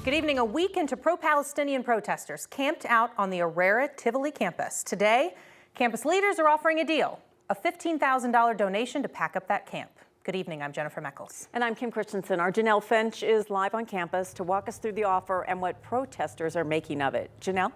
Good evening. A week into pro-Palestinian protesters camped out on the Auraria Tivoli campus. Today, campus leaders are offering a deal, a $15,000 donation to pack up that camp. Good evening. I'm Jennifer Meckles. And I'm Kim Christensen. Our Janelle Finch is live on campus to walk us through the offer and what protesters are making of it. Janelle?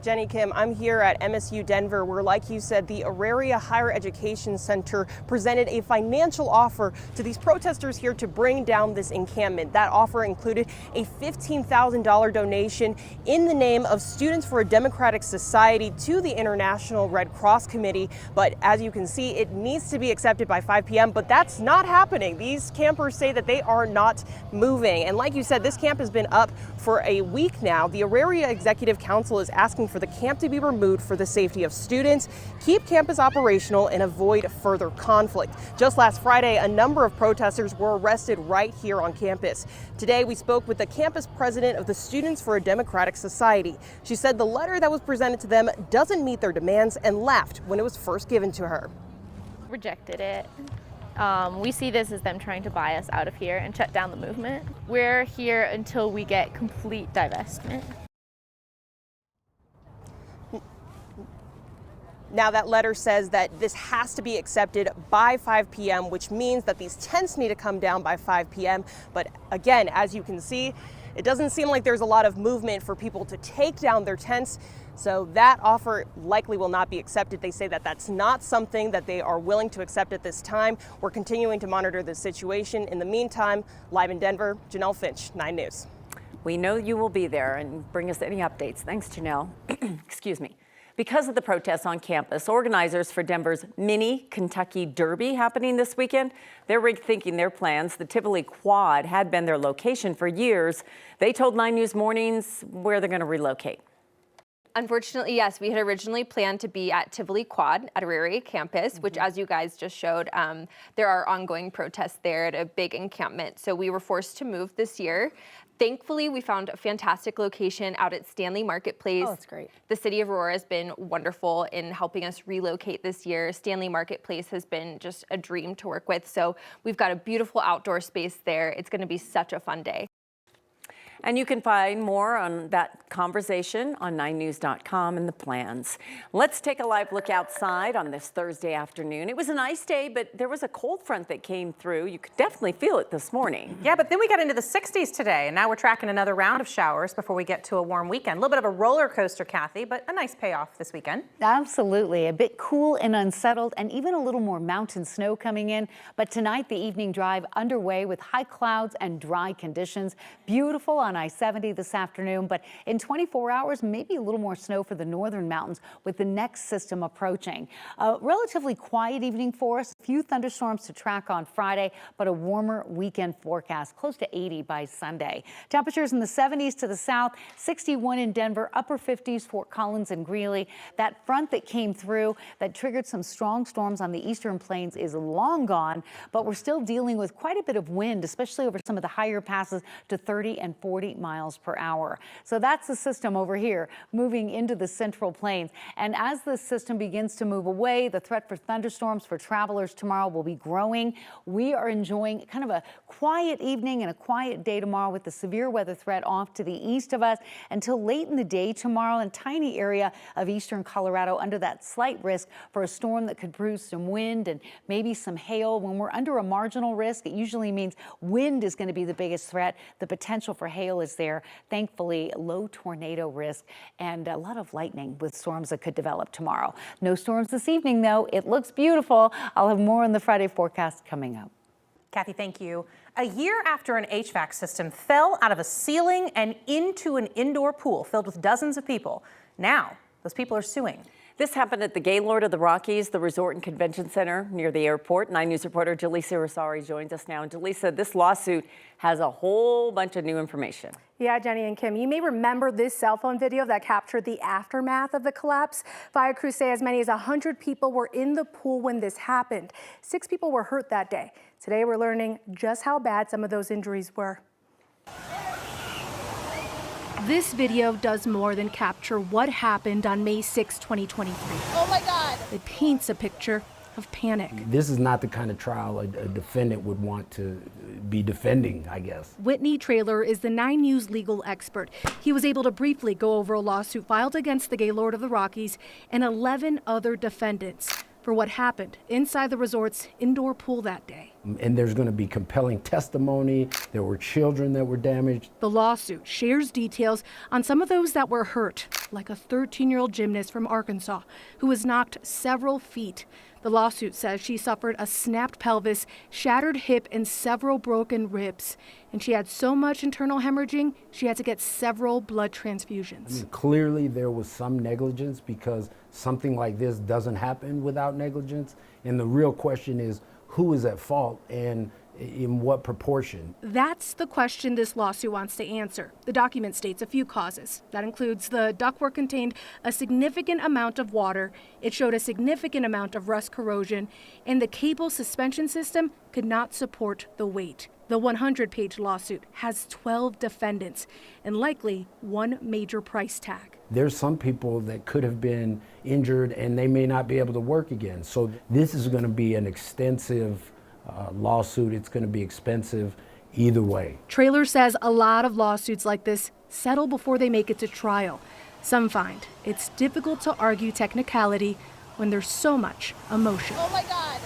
Jenny, Kim, I'm here at MSU Denver, where, like you said, the Auraria Higher Education Center presented a financial offer to these protesters here to bring down this encampment. That offer included a $15,000 donation in the name of Students for a Democratic Society to the International Red Cross Committee. But as you can see, it needs to be accepted by 5 p.m., but that's not happening. These campers say that they are not moving. And like you said, this camp has been up for a week now. The Auraria Executive Council is asking for the camp to be removed for the safety of students, keep campus operational, and avoid further conflict. Just last Friday, a number of protesters were arrested right here on campus. Today, we spoke with the campus president of the Students for a Democratic Society. She said the letter that was presented to them doesn't meet their demands and left when it was first given to her. Rejected it. We see this as them trying to buy us out of here and shut down the movement. We're here until we get complete divestment. Now, that letter says that this has to be accepted by 5 p.m., which means that these tents need to come down by 5 p.m. But again, as you can see, it doesn't seem like there's a lot of movement for people to take down their tents. So that offer likely will not be accepted. They say that that's not something that they are willing to accept at this time. We're continuing to monitor the situation. In the meantime, live in Denver, Janelle Finch, 9 News. We know you will be there and bring us any updates. Thanks, Janelle. Excuse me. Because of the protests on campus, organizers for Denver's mini Kentucky Derby happening this weekend, they're rethinking their plans. The Tivoli Quad had been their location for years. They told 9 News Mornings where they're going to relocate. Unfortunately, yes, we had originally planned to be at Tivoli Quad at Auraria campus, which, as you guys just showed, there are ongoing protests there at a big encampment. So we were forced to move this year. Thankfully, we found a fantastic location out at Stanley Marketplace. Oh, that's great. The city of Aurora has been wonderful in helping us relocate this year. Stanley Marketplace has been just a dream to work with. So we've got a beautiful outdoor space there. It's going to be such a fun day. And you can find more on that conversation on 9news.com and the plans. Let's take a live look outside on this Thursday afternoon. It was a nice day, but there was a cold front that came through. You could definitely feel it this morning. Yeah, but then we got into the 60s today, and now we're tracking another round of showers before we get to a warm weekend. A little bit of a roller coaster, Kathy, but a nice payoff this weekend. Absolutely. A bit cool and unsettled, and even a little more mountain snow coming in. But tonight, the evening drive underway with high clouds and dry conditions. Beautiful on I-70 this afternoon, but in 24 hours, maybe a little more snow for the northern mountains with the next system approaching. A relatively quiet evening for us. A few thunderstorms to track on Friday, but a warmer weekend forecast, close to 80 by Sunday. Temperatures in the 70s to the south, 61 in Denver, upper 50s, Fort Collins and Greeley. That front that came through that triggered some strong storms on the eastern plains is long gone, but we're still dealing with quite a bit of wind, especially over some of the higher passes to 30 and 40 miles per hour. So that's the system over here moving into the central plains. And as this system begins to move away, the threat for thunderstorms for travelers tomorrow will be growing. We are enjoying kind of a quiet evening and a quiet day tomorrow with the severe weather threat off to the east of us until late in the day tomorrow, and tiny area of eastern Colorado under that slight risk for a storm that could produce some wind and maybe some hail. When we're under a marginal risk, it usually means wind is going to be the biggest threat. The potential for hail is there. Thankfully, low tornado risk and a lot of lightning with storms that could develop tomorrow. No storms this evening, though. It looks beautiful. I'll have more on the Friday forecast coming up. Kathy, thank you. A year after an HVAC system fell out of a ceiling and into an indoor pool filled with dozens of people, now those people are suing. This happened at the Gaylord of the Rockies, the Resort and Convention Center near the airport. 9 News reporter Jaleesa Rosari joins us now. And Jaleesa, this lawsuit has a whole bunch of new information. Yeah, Jenny and Kim, you may remember this cell phone video that captured the aftermath of the collapse. Fire crews say as many as 100 people were in the pool when this happened. 6 people were hurt that day. Today, we're learning just how bad some of those injuries were. This video does more than capture what happened on May 6, 2023. Oh my God. It paints a picture of panic. This is not the kind of trial a defendant would want to be defending, I guess. Whitney Traylor is the 9 News legal expert. He was able to briefly go over a lawsuit filed against the Gaylord of the Rockies and 11 other defendants for what happened inside the resort's indoor pool that day. And there's going to be compelling testimony. There were children that were damaged. The lawsuit shares details on some of those that were hurt, like a 13-year-old gymnast from Arkansas who was knocked several feet. The lawsuit says she suffered a snapped pelvis, shattered hip, and several broken ribs. And she had so much internal hemorrhaging, she had to get several blood transfusions. Clearly, there was some negligence because something like this doesn't happen without negligence. And the real question is, who is at fault and in what proportion? That's the question this lawsuit wants to answer. The document states a few causes. That includes the ductwork contained a significant amount of water, it showed a significant amount of rust corrosion, and the cable suspension system could not support the weight. The 100-page lawsuit has 12 defendants and likely one major price tag. There's some people that could have been injured and they may not be able to work again. So this is going to be an extensive lawsuit. It's going to be expensive either way. Traylor says a lot of lawsuits like this settle before they make it to trial. Some find it's difficult to argue technicality when there's so much emotion. Oh my God.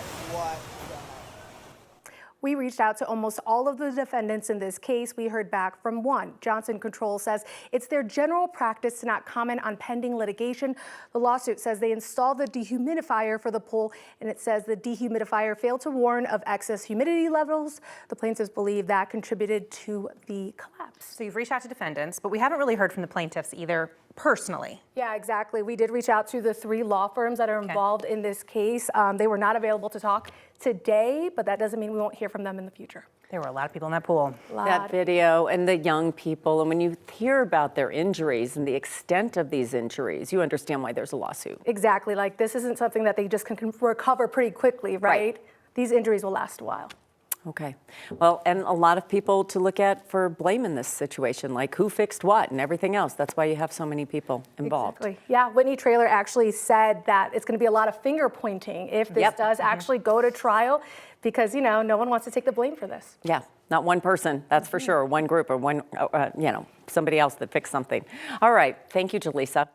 We reached out to almost all of the defendants in this case. We heard back from one. Johnson Control says it's their general practice to not comment on pending litigation. The lawsuit says they installed the dehumidifier for the pool, and it says the dehumidifier failed to warn of excess humidity levels. The plaintiffs believe that contributed to the collapse. So you've reached out to defendants, but we haven't really heard from the plaintiffs either personally. Yeah, exactly. We did reach out to the 3 law firms that are involved in this case. They were not available to talk today, but that doesn't mean we won't hear from them in the future. There were a lot of people in that pool. That video and the young people, and when you hear about their injuries and the extent of these injuries, you understand why there's a lawsuit. Exactly. Like, this isn't something that they just can recover pretty quickly, right? These injuries will last a while. Okay. Well, and a lot of people to look at for blame in this situation, like who fixed what and everything else. That's why you have so many people involved. Exactly. Yeah, Whitney Traylor actually said that it's going to be a lot of finger pointing if this does actually go to trial, because, you know, no one wants to take the blame for this. Yeah, not one person, that's for sure, one group or one, somebody else that fixed something. All right. Thank you, Jaleesa.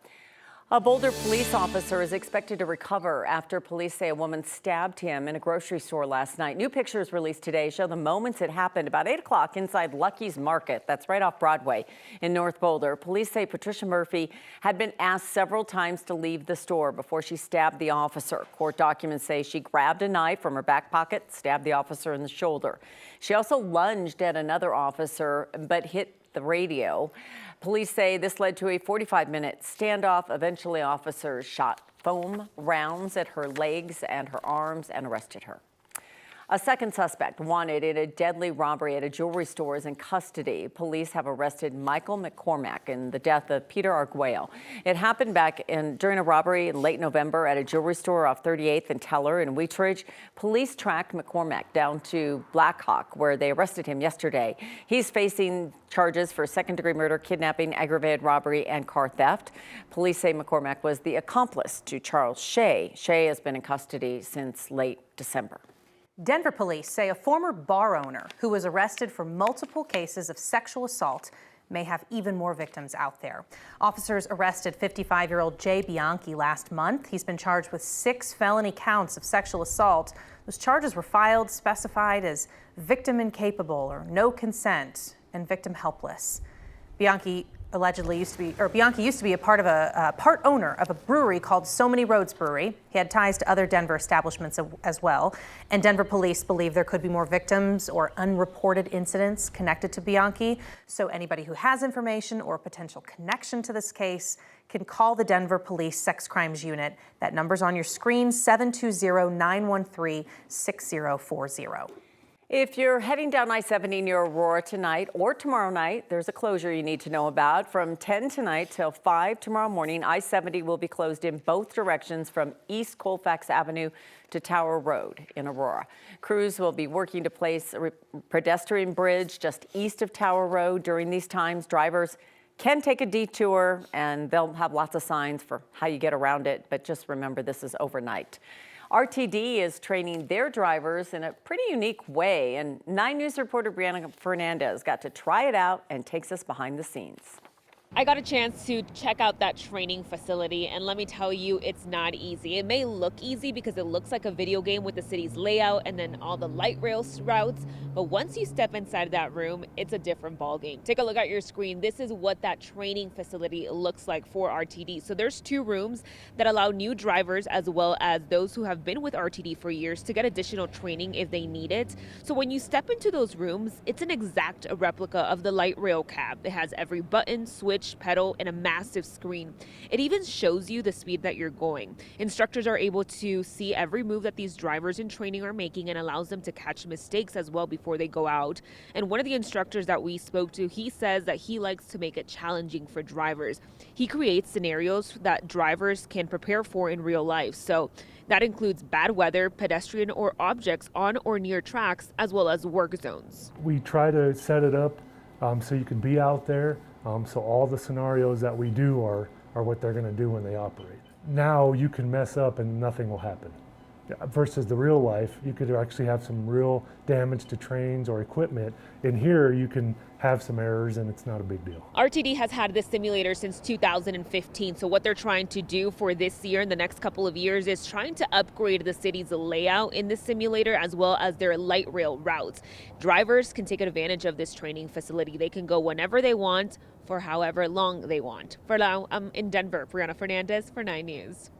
A Boulder police officer is expected to recover after police say a woman stabbed him in a grocery store last night. New pictures released today show the moments it happened about 8 o'clock inside Lucky's Market. That's right off Broadway in North Boulder. Police say Patricia Murphy had been asked several times to leave the store before she stabbed the officer. Court documents say she grabbed a knife from her back pocket, stabbed the officer in the shoulder. She also lunged at another officer but hit the radio. Police say this led to a 45-minute standoff. Eventually, officers shot foam rounds at her legs and her arms and arrested her. A second suspect wanted in a deadly robbery at a jewelry store is in custody. Police have arrested Michael McCormack in the death of Peter Arguello. It happened during a robbery in late November at a jewelry store off 38th and Teller in Wheatridge. Police tracked McCormack down to Blackhawk, where they arrested him yesterday. He's facing charges for second-degree murder, kidnapping, aggravated robbery, and car theft. Police say McCormack was the accomplice to Charles Shea. Shea has been in custody since late December. Denver police say a former bar owner who was arrested for multiple cases of sexual assault may have even more victims out there. Officers arrested 55-year-old Jay Bianchi last month. He's been charged with 6 felony counts of sexual assault. Those charges were filed specified as victim incapable or no consent and victim helpless. Bianchi used to be a part owner of a brewery called So Many Roads Brewery. He had ties to other Denver establishments as well. And Denver police believe there could be more victims or unreported incidents connected to Bianchi. So anybody who has information or potential connection to this case can call the Denver Police Sex Crimes Unit. That number's on your screen, 720-913-6040. If you're heading down I-70 near Aurora tonight or tomorrow night, there's a closure you need to know about. From 10 tonight till 5 tomorrow morning, I-70 will be closed in both directions from East Colfax Avenue to Tower Road in Aurora. Crews will be working to place a pedestrian bridge just east of Tower Road. During these times, drivers can take a detour, and they'll have lots of signs for how you get around it, but just remember this is overnight. RTD is training their drivers in a pretty unique way, and 9 News reporter Brianna Fernandez got to try it out and takes us behind the scenes. I got a chance to check out that training facility, and let me tell you, it's not easy. It may look easy because it looks like a video game with the city's layout and then all the light rail routes, but once you step inside that room, it's a different ballgame. Take a look at your screen. This is what that training facility looks like for RTD. So there's 2 rooms that allow new drivers as well as those who have been with RTD for years to get additional training if they need it. So when you step into those rooms, it's an exact replica of the light rail cab. It has every button, switch, pedal, and a massive screen. It even shows you the speed that you're going. Instructors are able to see every move that these drivers in training are making and allows them to catch mistakes as well before they go out. And one of the instructors that we spoke to, he says that he likes to make it challenging for drivers. He creates scenarios that drivers can prepare for in real life. So that includes bad weather, pedestrian or objects on or near tracks, as well as work zones. We try to set it up so you can be out there. So all the scenarios that we do are what they're going to do when they operate. Now you can mess up and nothing will happen. Versus the real life, you could actually have some real damage to trains or equipment. In here, you can have some errors and it's not a big deal. RTD has had this simulator since 2015. So what they're trying to do for this year and the next couple of years is trying to upgrade the city's layout in this simulator as well as their light rail routes. Drivers can take advantage of this training facility. They can go whenever they want for however long they want. For now, I'm in Denver. Brianna Fernandez for 9 News.